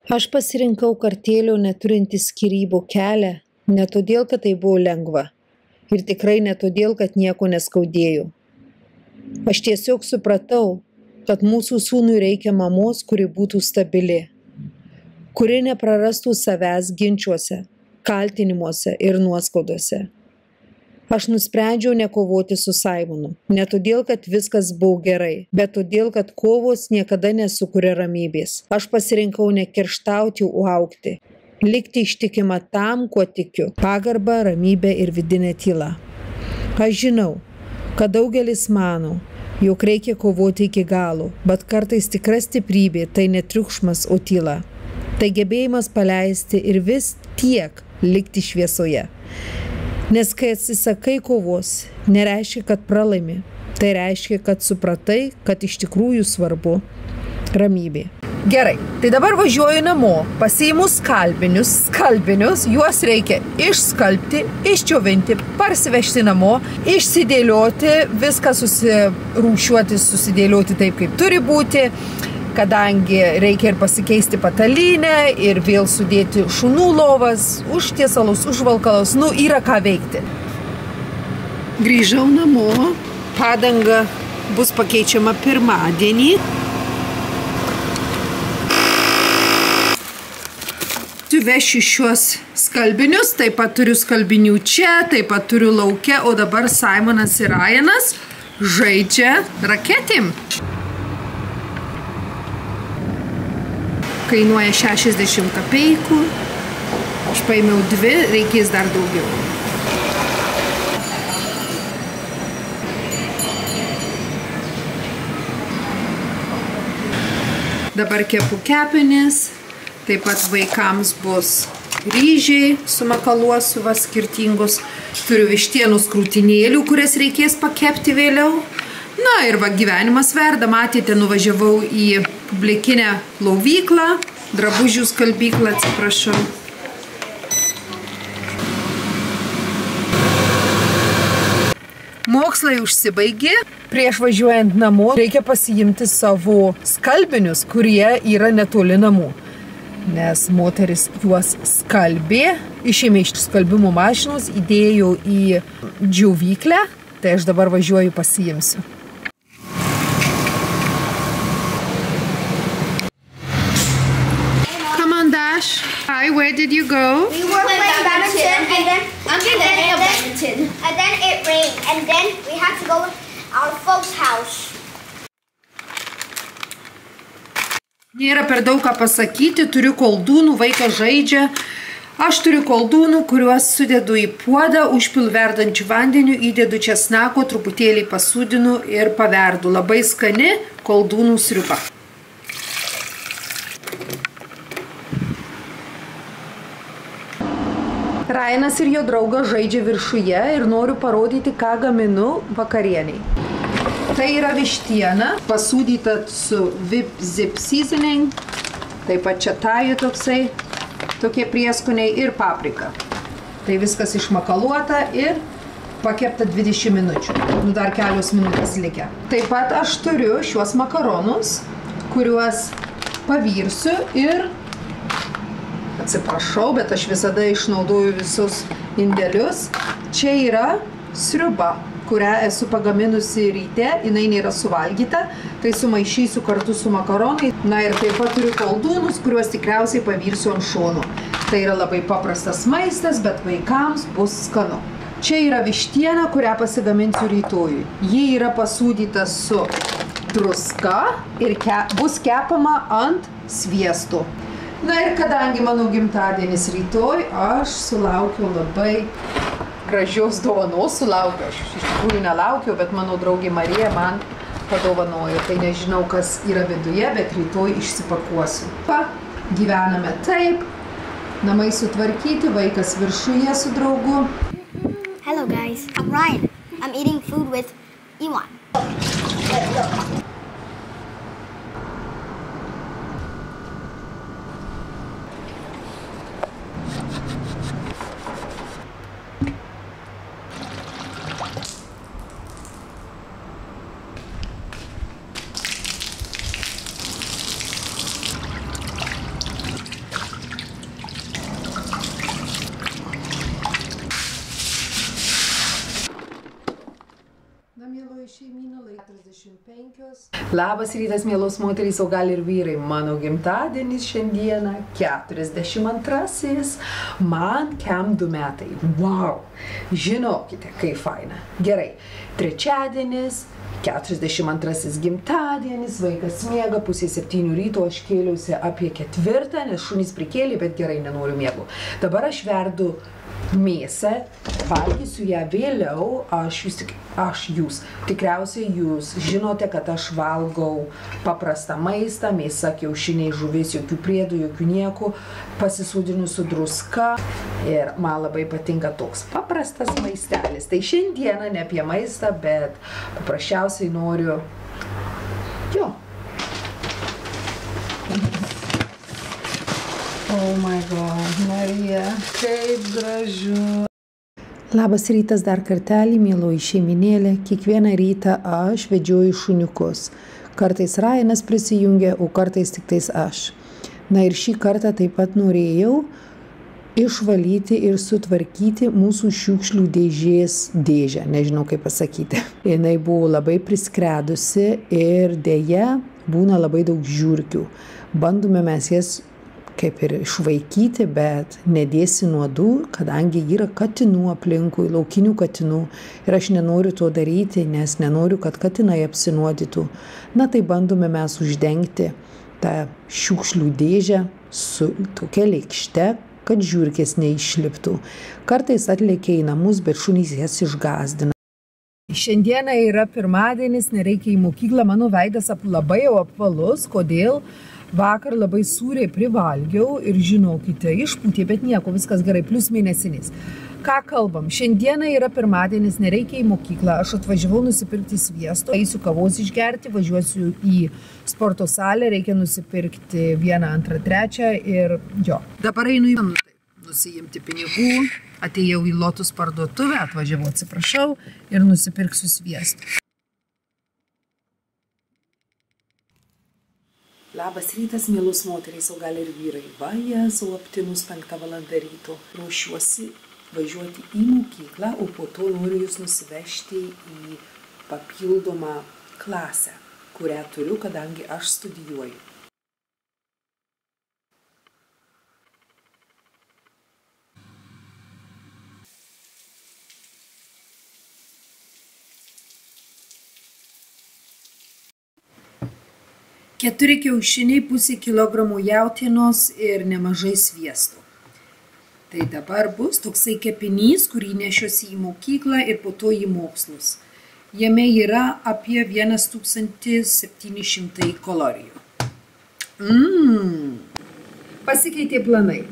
Aš pasirinkau kartėlio neturintį skyrybų kelią, ne todėl, kad tai buvo lengva. Ir tikrai ne todėl, kad nieko neskaudėjau. Aš tiesiog supratau, kad mūsų sūnui reikia mamos, kuri būtų stabili, kuri neprarastų savęs ginčiuose, kaltinimuose ir nuoskaudose. Aš nusprendžiau nekovoti su Simonu, ne todėl, kad viskas buvo gerai, bet todėl, kad kovos niekada nesukuria ramybės. Aš pasirinkau nekerštauti, o augti, likti ištikima tam, kuo tikiu – pagarba, ramybė ir vidinė tyla. Aš žinau, kad daugelis mano, jog reikia kovoti iki galo, bet kartais tikra stiprybė tai ne triukšmas, o tyla. Tai gebėjimas paleisti ir vis tiek likti šviesoje. Nes kai atsisakai kovos, nereiškia, kad pralaimi. Tai reiškia, kad supratai, kad iš tikrųjų svarbu ramybė. Gerai, tai dabar važiuoju namo, pasiimu skalbinius, juos reikia išskalbti, išdžiovinti, parsivežti namo, išsidėlioti, viską susirūšiuoti, susidėlioti taip, kaip turi būti, kadangi reikia ir pasikeisti patalynę, ir vėl sudėti šunų lovas, užtiesalus, užvalkalus, yra ką veikti. Grįžau namo, padanga bus pakeičiama pirmadienį. Vešiu šiuos skalbinius, taip pat turiu skalbinių čia, taip pat turiu lauke, o dabar Simonas ir Ryanas žaidžia raketėm. Kainuoja 60 kapeikų. Aš paėmiau 2, reikės dar daugiau. Dabar kepu kepenis. Taip pat vaikams bus ryžiai, sumakaluosiu skirtingus. Turiu vištienos krūtinėlių, kurias reikės pakepti vėliau. Na ir gyvenimas verda, matėte, nuvažiavau į publikinę plovyklą, drabužių skalbyklą, atsiprašau. Mokslai užsibaigė. Prieš važiuojant namo reikia pasiimti savo skalbinius, kurie yra netoli namų. Nes moteris juos skalbė, išėmė iš skalbimo mašinos, įdėjau į džiovyklę, tai aš dabar važiuoju pasiimsiu. Come on, Dash. Hi, where did you go? We were playing badminton, and then it rained, and then we had to go to our folks' house. Nėra per daug ką pasakyti, turiu koldūnų, vaikas žaidžia. Aš turiu koldūnų, kuriuos sudedu į puodą, užpilu verdančių vandeniu, įdedu česnako, truputėlį pasūdinu ir paverdu. Labai skani koldūnų sriuba. Ryanas ir jo draugas žaidžia viršuje ir noriu parodyti, ką gaminu vakarieniai. Tai yra vištiena, pasūdyta su Vip Zip Seasoning, taip pat četaju tokie prieskoniai ir paprika. Tai viskas išmakaluota ir pakepta 20 minučių, dar kelios minutės likę. Taip pat aš turiu šiuos makaronus, kuriuos pavirsiu ir, atsiprašau, bet aš visada išnaudoju visus indelius. Čia yra sriuba, kurią esu pagaminusi ryte, jinai nėra suvalgyta, tai sumaišysiu kartu su makaronai. Na ir taip pat turiu koldūnus, kuriuos tikriausiai pavirsiu ant šonų. Tai yra labai paprastas maistas, bet vaikams bus skanu. Čia yra vištiena, kurią pasigaminsiu rytojui. Ji yra pasūdyta su druska ir bus kepama ant sviesto. Na ir kadangi mano gimtadienis rytoj, aš sulaukiau labai gražios dovanos, aš iš tikrųjų nelaukiau, bet mano draugė Marija man padovanojo. Tai nežinau, kas yra viduje, bet rytoj išsipakuosiu. Gyvename taip, namai sutvarkyti, vaikas viršuje su draugu. Hello guys, I'm Ryan. I'm eating food with Iwan. Labas rytas, mielos moterys, o gal ir vyrai. Mano gimtadienis šiandieną 42. Man kem 2 metai. Wow! Žinokite, kaip faina. Gerai, trečiadienis, 42 gimtadienis, vaikas miega, 6:30 ryto, aš kėliausi apie 4, nes šunys prikėlė, bet gerai, nenoriu miego. Dabar aš verdu mėsą, valgysiu ją vėliau, jūs žinote, kad aš valgau paprastą maistą, mėsa, kiaušiniai, žuvis, jokių priedų, jokių nieko, pasisūdinu su druska ir man labai patinka toks paprastas maistelis. Tai šiandieną ne apie maistą, bet paprasčiausiai noriu, Oh my God, Marija, kaip gražu. Labas rytas dar kartelį, mieloji šeiminėlė. Kiekvieną rytą aš vedžioju šuniukus. Kartais Ryanas prisijungia, o kartais tik tais aš. Na ir šį kartą taip pat norėjau išvalyti ir sutvarkyti mūsų šiukšlių dėžę, nežinau kaip pasakyti. Jinai buvo labai priskredusi ir dėja būna labai daug žiurkių. Bandome mes jas kaip ir išvaikyti, bet nedėsi nuodų, kadangi yra katinų aplinkui, laukinių katinų. Ir aš nenoriu to daryti, nes nenoriu, kad katinai apsinuodytų. Na tai bandome mes uždengti tą šiukšlių dėžę su tokia lėkšte, kad žiurkės neišliptų. Kartais atlėkia į namus, bet šunys jas išgąsdina. Šiandieną yra pirmadienis, nereikia į mokyklą, mano veidas labai jau apvalus. Kodėl? Vakar labai sūriai privalgiau ir žinokite, išpūtė, bet nieko, viskas gerai, plius mėnesinis. Ką kalbam? Šiandieną yra pirmadienis, nereikia į mokyklą, aš atvažiavau nusipirkti sviesto, eisiu kavos išgerti, važiuosiu į sporto salę, reikia nusipirkti 1, 2, 3 ir Dabar einu į nusijimti pinigų, atėjau į Lotus parduotuvę, atvažiavau, atsiprašau, ir nusipirksiu sviesto. Labas rytas, mielus moterys, o gal ir vyrai. Va, Jėzau, aptimus 5 valandą ryto. Ruošiuosi važiuoti į mokyklą, o po to noriu jūs nusivežti į papildomą klasę, kurią turiu, kadangi aš studijuoju. Keturi kiaušiniai, 0,5 kilogramo jautienos ir nemažai sviesto. Tai dabar bus toksai kepinys, kurį nešiuosi į mokyklą ir po to į mokslus. Jame yra apie 1700 kalorijų. Pasikeitė planai.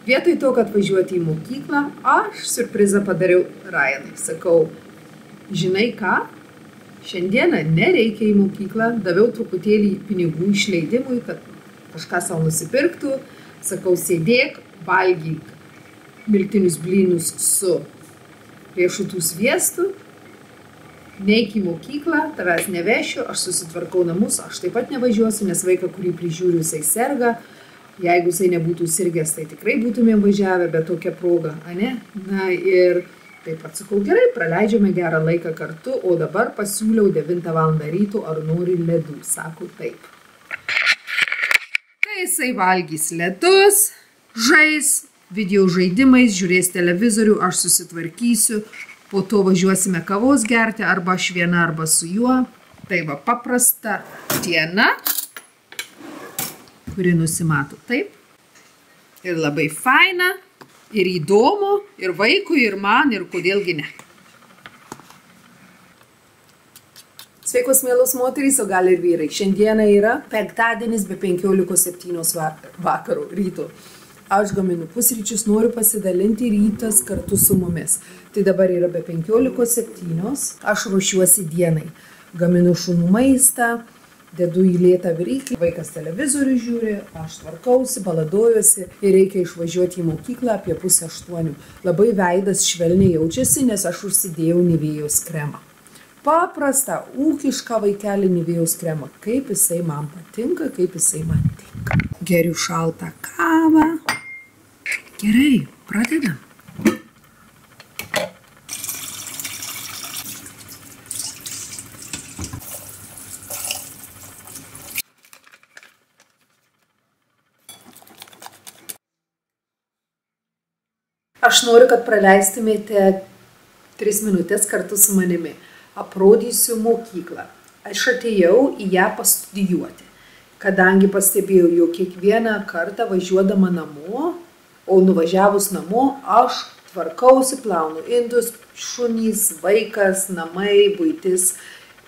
Vietoj to, kad važiuoti į mokyklą, aš siurprizą padariau Ryanui. Sakau, žinai ką? Šiandieną nereikia į mokyklą, daviau truputėlį pinigų išleidimui, kad kažką savo nusipirktų. Sakau, sėdėk, valgyk miltinius blynus su riešutų sviestu, neik į mokyklą, tavęs nevešiu, aš susitvarkau namus, aš taip pat nevažiuosiu, nes vaiką, kurį prižiūriu, jisai serga. Jeigu jisai nebūtų sirgęs, tai tikrai būtumėm važiavę, bet tokia proga, ane? Na ir taip pat sakau, gerai, praleidžiame gerą laiką kartu, o dabar pasiūliau 9 valandą ryto, ar nori ledų. Sako, taip. Tai jisai valgys ledus, žais, video žaidimais, žiūrės televizorių, aš susitvarkysiu, po to važiuosime kavos gerti, arba aš viena, arba su juo. Tai va, paprasta diena, kuri nusimato taip. Ir labai faina. Ir įdomu, ir vaikui, ir man, ir kodėlgi ne. Sveikos, mielos moterys, o gal ir vyrai. Šiandieną yra penktadienis be 15:07 vakaro ryto. Aš gaminu pusryčius, noriu pasidalinti rytas kartu su mumis. Tai dabar yra be 15:07, aš ruošiuosi dienai. Gaminu šunų maistą, dedu į lėtą viryklį, vaikas televizorių žiūri, aš tvarkausi, baladojuosi ir reikia išvažiuoti į mokyklą apie 7:30. Labai veidas švelniai jaučiasi, nes aš užsidėjau Nivėjos kremą. Paprasta, ūkišką vaikelį Nivėjos kremą. Kaip jisai man patinka, kaip jisai man tinka. Geriu šaltą kavą. Gerai, pradedam. Aš noriu, kad praleistumėte 3 minutės kartu su manimi. Aprodysiu mokyklą. Aš atėjau į ją pastudijuoti, kadangi pastebėjau, jog kiekvieną kartą važiuodama namo, o nuvažiavus namo, aš tvarkausi, plaunu indus, šunys, vaikas, namai, buitis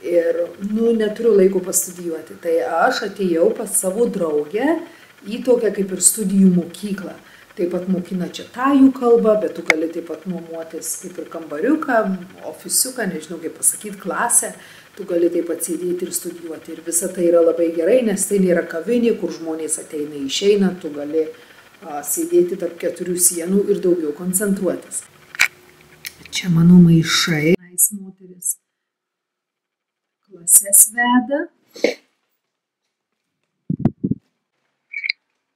ir neturiu laiko pastudijuoti. Tai aš atėjau pas savo draugę į tokią kaip ir studijų mokyklą. Taip pat mokina čia tajų kalbą, bet tu gali taip pat nuomotis kaip ir kambariuką, ofisiuką, nežinau kaip pasakyti, klasę. Tu gali taip pat sėdėti ir studijuoti. Ir visa tai yra labai gerai, nes tai nėra kavinė, kur žmonės ateina išeina, tu gali sėdėti tarp 4 sienų ir daugiau koncentruotis. Čia mano maišai. Moteris klases veda.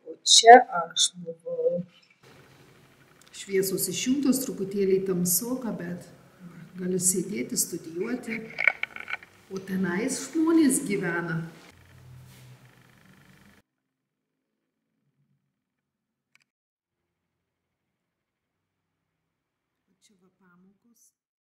O čia aš buvau. Šviesos išjungtos, truputėlį tamsoka, bet galiu sėdėti, studijuoti. O tenais žmonės gyvena. Čia va pamokos.